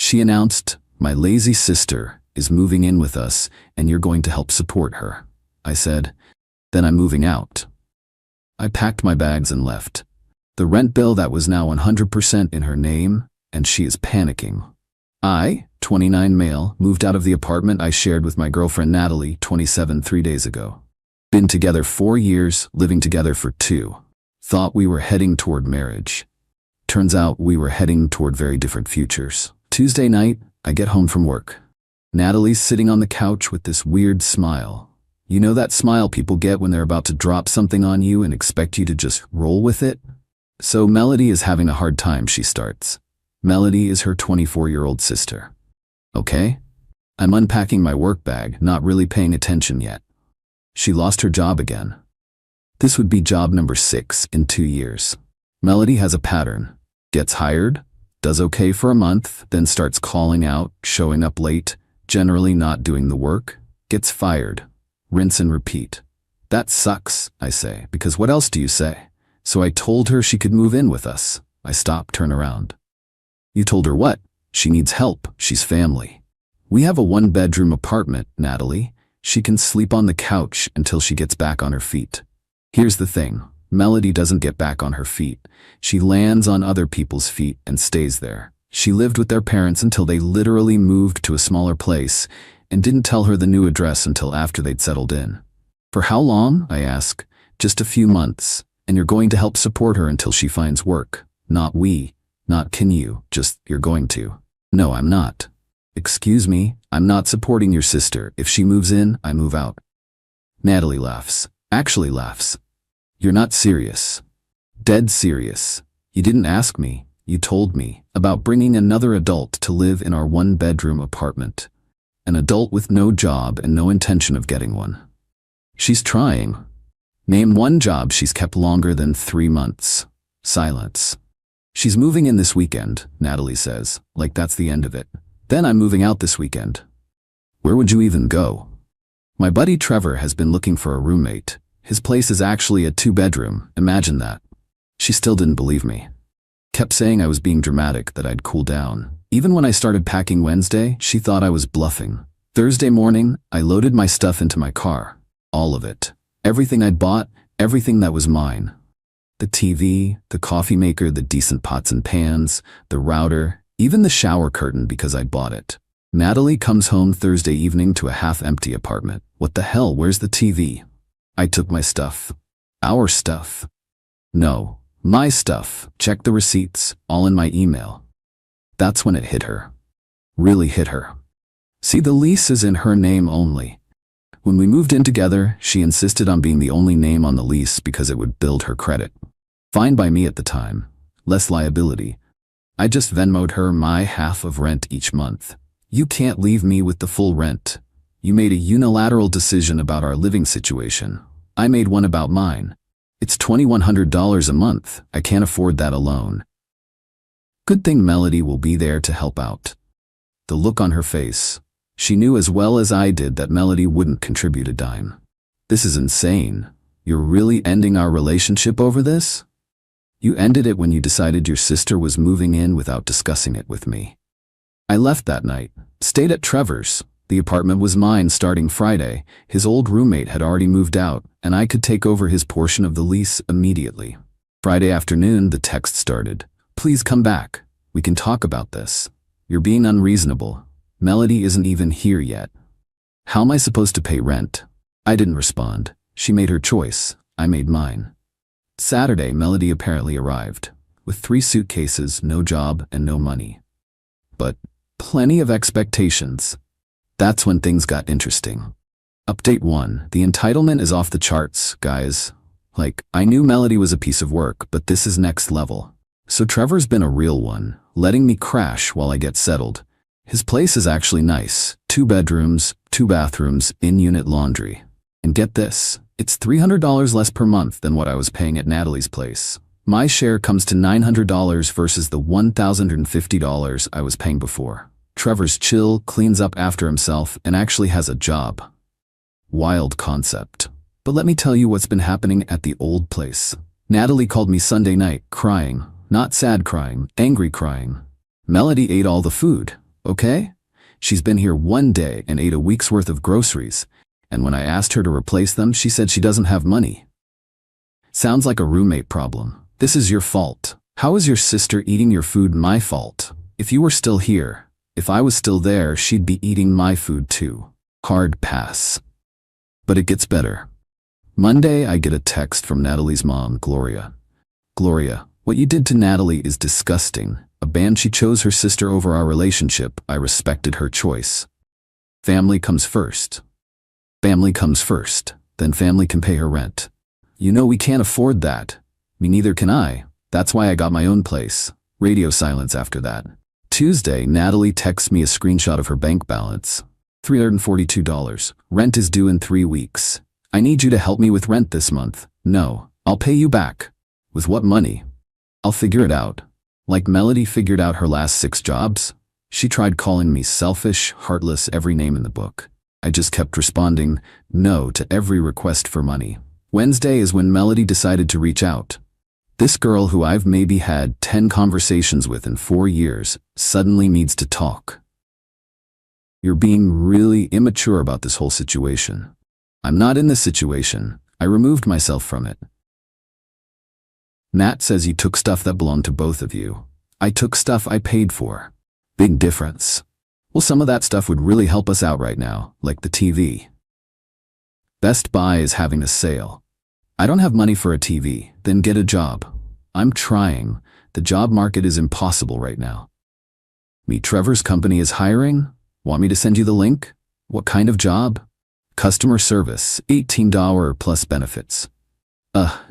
She announced, "My lazy sister is moving in with us and you're going to help support her." I said, "Then I'm moving out." I packed my bags and left. The rent bill that was now 100% in her name, and she is panicking. I, 29 male, moved out of the apartment I shared with my girlfriend Natalie, 27, 3 days ago. Been together 4 years, living together for 2. Thought we were heading toward marriage. Turns out we were heading toward very different futures. Tuesday night, I get home from work. Natalie's sitting on the couch with this weird smile. You know that smile people get when they're about to drop something on you and expect you to just roll with it? So Melody is having a hard time, she starts. Melody is her 24-year-old sister. Okay? I'm unpacking my work bag, not really paying attention yet. She lost her job again. This would be job number 6 in 2 years. Melody has a pattern. Gets hired, does okay for a month, then starts calling out, showing up late, generally not doing the work, gets fired. Rinse and repeat. That sucks, I say, because what else do you say? So I told her she could move in with us. I stop, turn around. You told her what? She needs help, she's family. We have a 1-bedroom apartment, Natalie. She can sleep on the couch until she gets back on her feet. Here's the thing, Melody doesn't get back on her feet. She lands on other people's feet and stays there. She lived with their parents until they literally moved to a smaller place and didn't tell her the new address until after they'd settled in. For how long? I ask. Just a few months, and you're going to help support her until she finds work. Not we, not can you, just you're going to. No, I'm not. Excuse me, I'm not supporting your sister. If she moves in, I move out. Natalie laughs. Actually laughs. You're not serious. Dead serious. You didn't ask me, you told me, about bringing another adult to live in our 1-bedroom apartment. An adult with no job and no intention of getting one. She's trying. Name one job she's kept longer than 3 months. Silence. She's moving in this weekend, Natalie says, like that's the end of it. Then I'm moving out this weekend. Where would you even go? My buddy Trevor has been looking for a roommate. His place is actually a 2-bedroom, imagine that. She still didn't believe me. Kept saying I was being dramatic, that I'd cool down. Even when I started packing Wednesday, she thought I was bluffing. Thursday morning, I loaded my stuff into my car. All of it. Everything I'd bought, everything that was mine. The TV, the coffee maker, the decent pots and pans, the router, even the shower curtain because I'd bought it. Natalie comes home Thursday evening to a half-empty apartment. What the hell, where's the TV? I took my stuff. Our stuff. No, my stuff. Check the receipts, all in my email. That's when it hit her. Really hit her. See, the lease is in her name only. When we moved in together, she insisted on being the only name on the lease because it would build her credit. Fine by me at the time. Less liability. I just Venmo'd her my half of rent each month. You can't leave me with the full rent. You made a unilateral decision about our living situation. I made one about mine. It's $2,100 a month. I can't afford that alone. Good thing Melody will be there to help out. The look on her face. She knew as well as I did that Melody wouldn't contribute a dime. This is insane. You're really ending our relationship over this? You ended it when you decided your sister was moving in without discussing it with me. I left that night, stayed at Trevor's. The apartment was mine starting Friday. His old roommate had already moved out, and I could take over his portion of the lease immediately. Friday afternoon, the text started. Please come back. We can talk about this. You're being unreasonable. Melody isn't even here yet. How am I supposed to pay rent? I didn't respond. She made her choice. I made mine. Saturday, Melody apparently arrived, with 3 suitcases, no job, and no money. But plenty of expectations. That's when things got interesting. Update 1. The entitlement is off the charts, guys. Like, I knew Melody was a piece of work, but this is next level. So Trevor's been a real one, letting me crash while I get settled. His place is actually nice. 2 bedrooms, 2 bathrooms, in-unit laundry. And get this, it's $300 less per month than what I was paying at Natalie's place. My share comes to $900 versus the $1,050 I was paying before. Trevor's chill, cleans up after himself, and actually has a job. Wild concept. But let me tell you what's been happening at the old place. Natalie called me Sunday night, crying. Not sad crying, angry crying. Melody ate all the food. okay? She's been here 1 day and ate a week's worth of groceries, and when I asked her to replace them, she said she doesn't have money. Sounds like a roommate problem. This is your fault. How is your sister eating your food my fault? If you were still here, if I was still there, she'd be eating my food too. Hard pass. But it gets better. Monday, I get a text from Natalie's mom, Gloria. Gloria, what you did to Natalie is disgusting. She chose her sister over our relationship. I respected her choice. Family comes first. Family comes first. Then family can pay her rent. You know we can't afford that. Me neither can I. That's why I got my own place. Radio silence after that. Tuesday, Natalie texts me a screenshot of her bank balance. $342. Rent is due in 3 weeks. I need you to help me with rent this month. No, I'll pay you back. With what money? I'll figure it out. Like Melody figured out her last 6 jobs? She tried calling me selfish, heartless, every name in the book. I just kept responding no to every request for money. Wednesday is when Melody decided to reach out. This girl who I've maybe had 10 conversations with in 4 years suddenly needs to talk. You're being really immature about this whole situation. I'm not in this situation. I removed myself from it. Nat says you took stuff that belonged to both of you. I took stuff I paid for. Big difference. Well, some of that stuff would really help us out right now, like the TV. Best Buy is having a sale. I don't have money for a TV, then get a job. I'm trying. The job market is impossible right now. Me, Trevor's company is hiring. Want me to send you the link? What kind of job? Customer service, $18 plus benefits.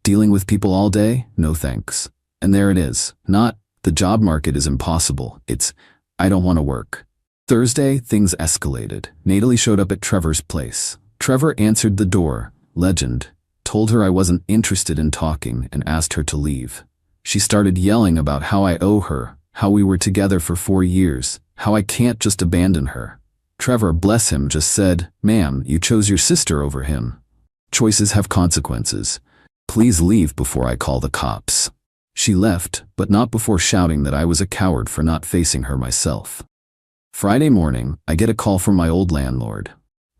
Dealing with people all day? No thanks. And there it is. Not, the job market is impossible. It's, I don't want to work. Thursday, things escalated. Natalie showed up at Trevor's place. Trevor answered the door. Legend. Told her I wasn't interested in talking and asked her to leave. She started yelling about how I owe her, how we were together for 4 years, how I can't just abandon her. Trevor, bless him, just said, "Ma'am, you chose your sister over him. Choices have consequences. Please leave before I call the cops." She left, but not before shouting that I was a coward for not facing her myself. Friday morning, I get a call from my old landlord.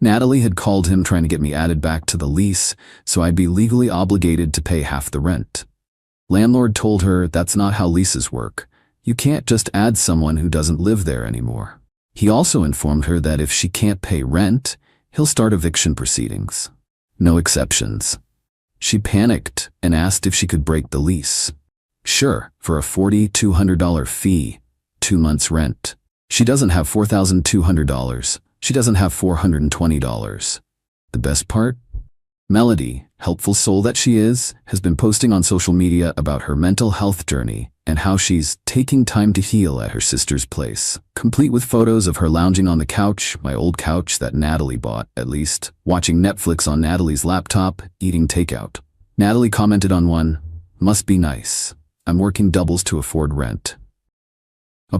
Natalie had called him trying to get me added back to the lease, so I'd be legally obligated to pay half the rent. Landlord told her that's not how leases work. You can't just add someone who doesn't live there anymore. He also informed her that if she can't pay rent, he'll start eviction proceedings. No exceptions. She panicked and asked if she could break the lease. Sure, for a $4,200 fee, 2 months rent. She doesn't have $4,200. She doesn't have $420. The best part? Melody, helpful soul that she is, has been posting on social media about her mental health journey and how she's taking time to heal at her sister's place, complete with photos of her lounging on the couch, my old couch that Natalie bought, at least, watching Netflix on Natalie's laptop, eating takeout. Natalie commented on one, "Must be nice. I'm working doubles to afford rent."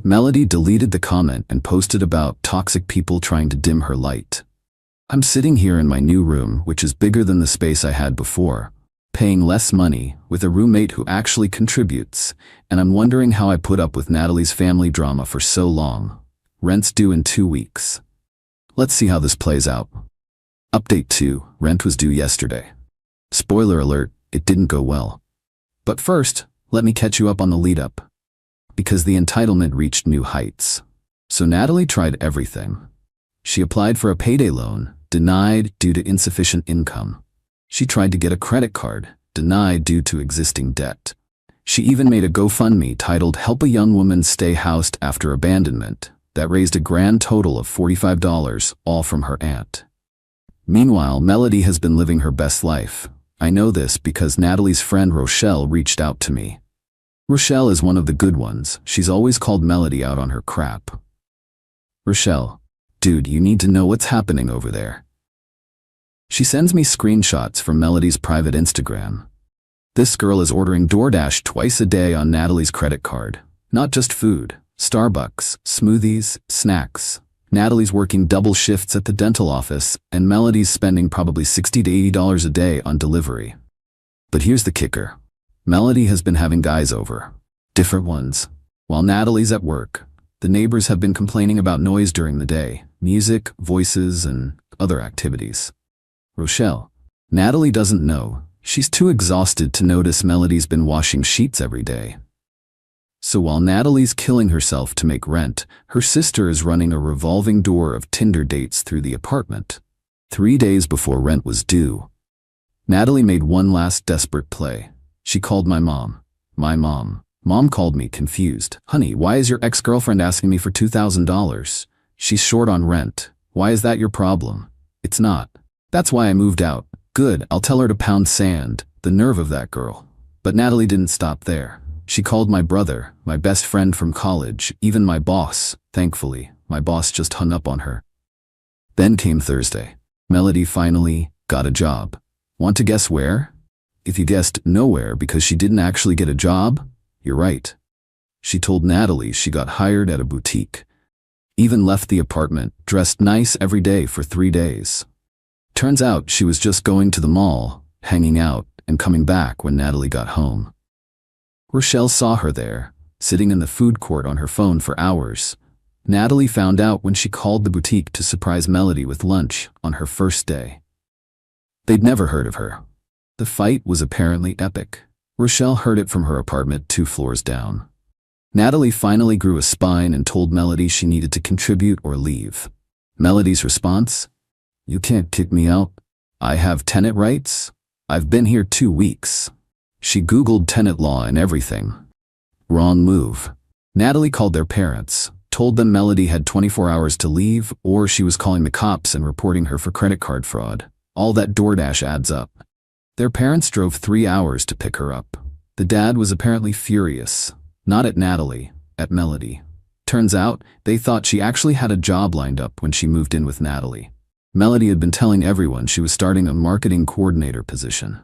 Melody deleted the comment and posted about toxic people trying to dim her light. I'm sitting here in my new room, which is bigger than the space I had before, paying less money, with a roommate who actually contributes, and I'm wondering how I put up with Natalie's family drama for so long. Rent's due in 2 weeks. Let's see how this plays out. Update 2, rent was due yesterday. Spoiler alert, it didn't go well. But first, let me catch you up on the lead up. Because the entitlement reached new heights. So Natalie tried everything. She applied for a payday loan, denied due to insufficient income. She tried to get a credit card, denied due to existing debt. She even made a GoFundMe titled "Help a Young Woman Stay Housed After Abandonment" that raised a grand total of $45, all from her aunt. Meanwhile, Melody has been living her best life. I know this because Natalie's friend Rochelle reached out to me. Rochelle is one of the good ones. She's always called Melody out on her crap. Rochelle, dude, you need to know what's happening over there. She sends me screenshots from Melody's private Instagram. This girl is ordering DoorDash twice a day on Natalie's credit card. Not just food, Starbucks, smoothies, snacks. Natalie's working double shifts at the dental office, and Melody's spending probably $60 to $80 a day on delivery. But here's the kicker. Melody has been having guys over. Different ones. While Natalie's at work. The neighbors have been complaining about noise during the day, music, voices, and other activities. Rochelle. Natalie doesn't know. She's too exhausted to notice Melody's been washing sheets every day. So while Natalie's killing herself to make rent, her sister is running a revolving door of Tinder dates through the apartment. 3 days before rent was due, Natalie made one last desperate play. She called my mom. My mom. Mom called me, confused. Honey, why is your ex-girlfriend asking me for $2,000? She's short on rent. Why is that your problem? It's not. That's why I moved out. Good, I'll tell her to pound sand. The nerve of that girl. But Natalie didn't stop there. She called my brother, my best friend from college, even my boss. Thankfully, my boss just hung up on her. Then came Thursday. Melody finally got a job. Want to guess where? If you guessed nowhere because she didn't actually get a job, you're right. She told Natalie she got hired at a boutique. Even left the apartment, dressed nice every day for 3 days. Turns out she was just going to the mall, hanging out, and coming back when Natalie got home. Rochelle saw her there, sitting in the food court on her phone for hours. Natalie found out when she called the boutique to surprise Melody with lunch on her first day. They'd never heard of her. The fight was apparently epic. Rochelle heard it from her apartment 2 floors down. Natalie finally grew a spine and told Melody she needed to contribute or leave. Melody's response? You can't kick me out. I have tenant rights. I've been here 2 weeks. She Googled tenant law and everything. Wrong move. Natalie called their parents, told them Melody had 24 hours to leave or she was calling the cops and reporting her for credit card fraud. All that DoorDash adds up. Their parents drove 3 hours to pick her up. The dad was apparently furious. Not at Natalie, at Melody. Turns out, they thought she actually had a job lined up when she moved in with Natalie. Melody had been telling everyone she was starting a marketing coordinator position.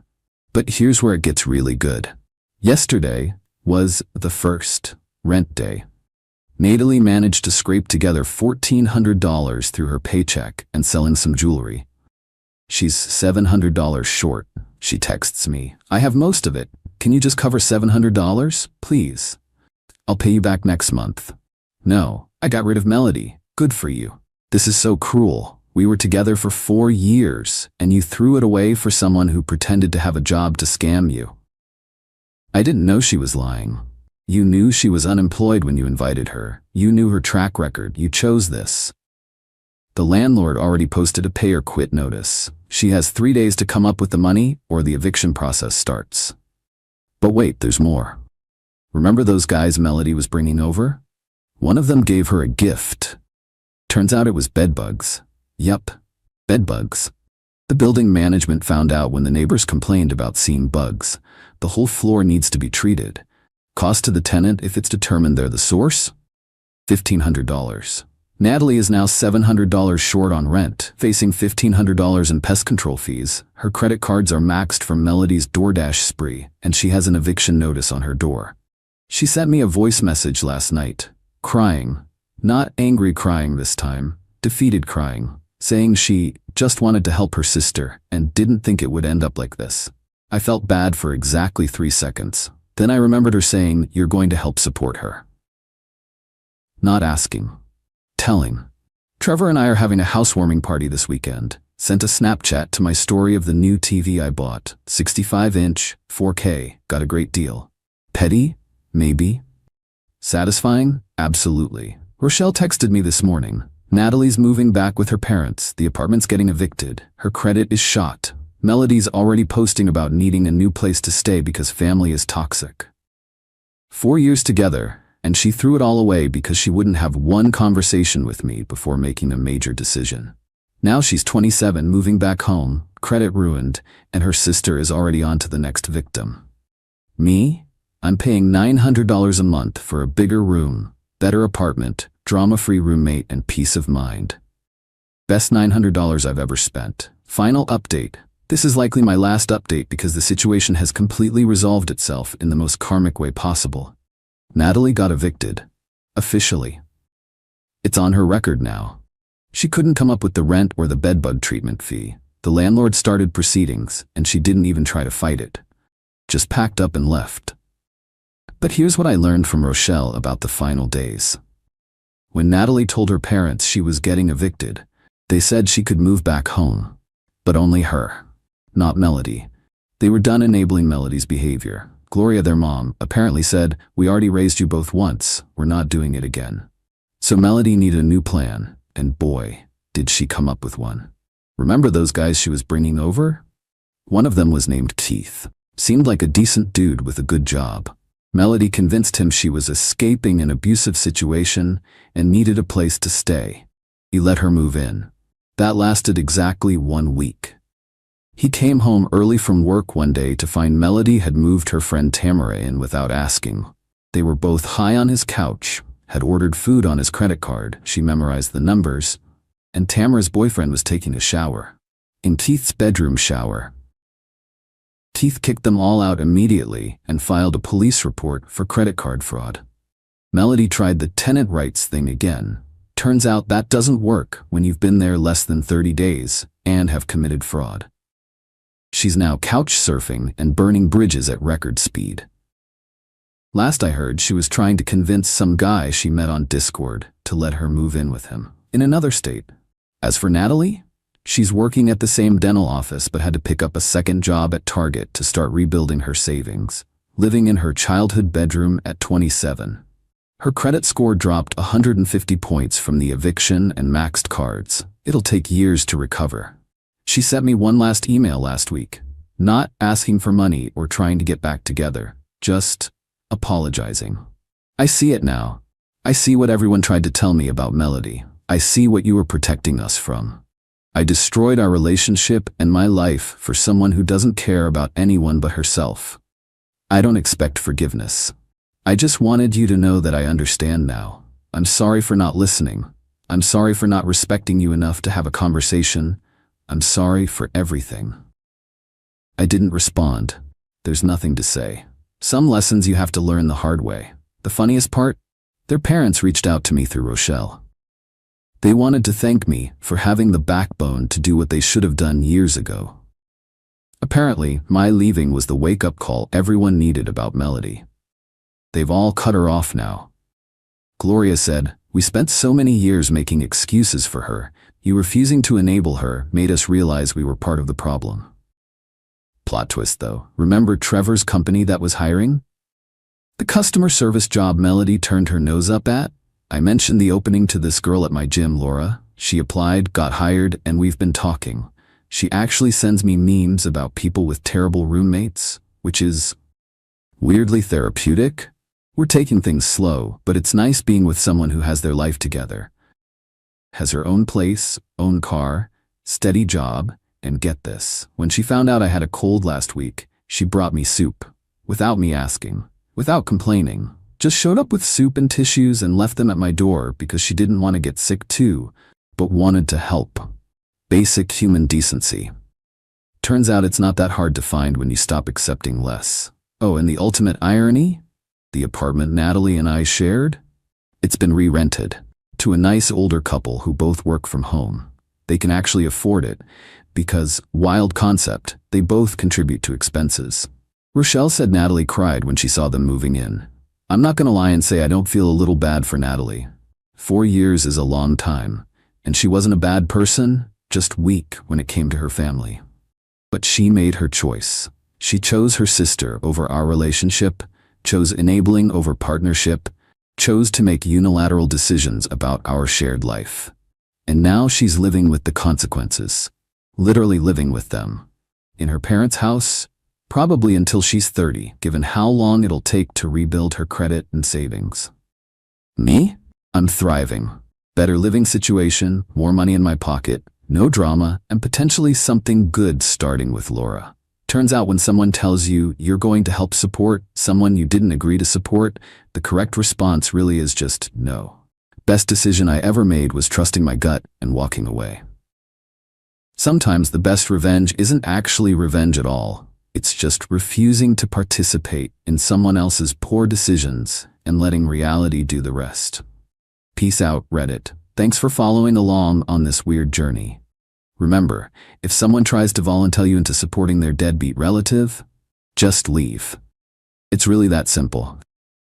But here's where it gets really good. Yesterday was the first rent day. Natalie managed to scrape together $1,400 through her paycheck and selling some jewelry. She's $700 short. She texts me, I have most of it. Can you just cover $700, please? I'll pay you back next month. No, I got rid of Melody. Good for you. This is so cruel. We were together for 4 years, and you threw it away for someone who pretended to have a job to scam you. I didn't know she was lying. You knew she was unemployed when you invited her. You knew her track record. You chose this. The landlord already posted a pay or quit notice. She has 3 days to come up with the money or the eviction process starts. But wait, there's more. Remember those guys Melody was bringing over? One of them gave her a gift. Turns out it was bedbugs. Yup, bedbugs. The building management found out when the neighbors complained about seeing bugs. The whole floor needs to be treated. Cost to the tenant if it's determined they're the source? $1,500. Natalie is now $700 short on rent, facing $1,500 in pest control fees. Her credit cards are maxed from Melody's DoorDash spree, and she has an eviction notice on her door. She sent me a voice message last night, crying. Not angry crying this time, defeated crying, saying she just wanted to help her sister and didn't think it would end up like this. I felt bad for exactly 3 seconds. Then I remembered her saying, you're going to help support her. Not asking. Telling. Trevor and I are having a housewarming party this weekend. Sent a Snapchat to my story of the new TV I bought. 65-inch, 4K, got a great deal. Petty? Maybe. Satisfying? Absolutely. Rochelle texted me this morning. Natalie's moving back with her parents. The apartment's getting evicted. Her credit is shot. Melody's already posting about needing a new place to stay because family is toxic. 4 years together, and she threw it all away because she wouldn't have one conversation with me before making a major decision. Now she's 27, moving back home, credit ruined, and her sister is already on to the next victim. Me? I'm paying $900 a month for a bigger room, better apartment, drama-free roommate, and peace of mind. Best $900 I've ever spent. Final update. This is likely my last update because the situation has completely resolved itself in the most karmic way possible. Natalie got evicted. Officially. It's on her record now. She couldn't come up with the rent or the bedbug treatment fee. The landlord started proceedings, and she didn't even try to fight it. Just packed up and left. But here's what I learned from Rochelle about the final days. When Natalie told her parents she was getting evicted, they said she could move back home. But only her, not Melody. They were done enabling Melody's behavior. Gloria, their mom, apparently said, "We already raised you both once, we're not doing it again." So Melody needed a new plan, and boy, did she come up with one. Remember those guys she was bringing over? One of them was named Keith. Seemed like a decent dude with a good job. Melody convinced him she was escaping an abusive situation and needed a place to stay. He let her move in. That lasted exactly 1 week. He came home early from work one day to find Melody had moved her friend Tamara in without asking. They were both high on his couch, had ordered food on his credit card, she memorized the numbers, and Tamara's boyfriend was taking a shower. In Keith's bedroom shower. Keith kicked them all out immediately and filed a police report for credit card fraud. Melody tried the tenant rights thing again. Turns out that doesn't work when you've been there less than 30 days and have committed fraud. She's now couch surfing and burning bridges at record speed. Last I heard, she was trying to convince some guy she met on Discord to let her move in with him, in another state. As for Natalie, she's working at the same dental office but had to pick up a second job at Target to start rebuilding her savings, living in her childhood bedroom at 27. Her credit score dropped 150 points from the eviction and maxed cards. It'll take years to recover. She sent me one last email last week, not asking for money or trying to get back together, just apologizing. I see it now. I see what everyone tried to tell me about Melody. I see what you were protecting us from. I destroyed our relationship and my life for someone who doesn't care about anyone but herself. I don't expect forgiveness. I just wanted you to know that I understand now. I'm sorry for not listening. I'm sorry for not respecting you enough to have a conversation. I'm sorry for everything. I didn't respond. There's nothing to say. Some lessons you have to learn the hard way. The funniest part? Their parents reached out to me through Rochelle. They wanted to thank me for having the backbone to do what they should have done years ago. Apparently, my leaving was the wake-up call everyone needed about Melody. They've all cut her off now. Gloria said, "We spent so many years making excuses for her. You refusing to enable her made us realize we were part of the problem." Plot twist though. Remember Trevor's company that was hiring? The customer service job Melody turned her nose up at? I mentioned the opening to this girl at my gym, Laura. She applied, got hired, and we've been talking. She actually sends me memes about people with terrible roommates, which is weirdly therapeutic. We're taking things slow, but it's nice being with someone who has their life together. Has her own place, own car, steady job, and get this. When she found out I had a cold last week, she brought me soup. Without me asking. Without complaining. Just showed up with soup and tissues and left them at my door because she didn't want to get sick too, but wanted to help. Basic human decency. Turns out it's not that hard to find when you stop accepting less. Oh, and the ultimate irony? The apartment Natalie and I shared? It's been re-rented to a nice older couple who both work from home. They can actually afford it because, wild concept, they both contribute to expenses. Rochelle said Natalie cried when she saw them moving in. I'm not gonna lie and say I don't feel a little bad for Natalie. 4 years is a long time, and she wasn't a bad person, just weak when it came to her family. But she made her choice. She chose her sister over our relationship, chose enabling over partnership, chose to make unilateral decisions about our shared life. And now she's living with the consequences. Literally living with them. In her parents' house, probably until she's 30, given how long it'll take to rebuild her credit and savings. Me? I'm thriving. Better living situation, more money in my pocket, no drama, and potentially something good starting with Laura. Turns out when someone tells you you're going to help support someone you didn't agree to support, the correct response really is just no. Best decision I ever made was trusting my gut and walking away. Sometimes the best revenge isn't actually revenge at all. It's just refusing to participate in someone else's poor decisions and letting reality do the rest. Peace out, Reddit. Thanks for following along on this weird journey. Remember, if someone tries to volunteer you into supporting their deadbeat relative, just leave. It's really that simple.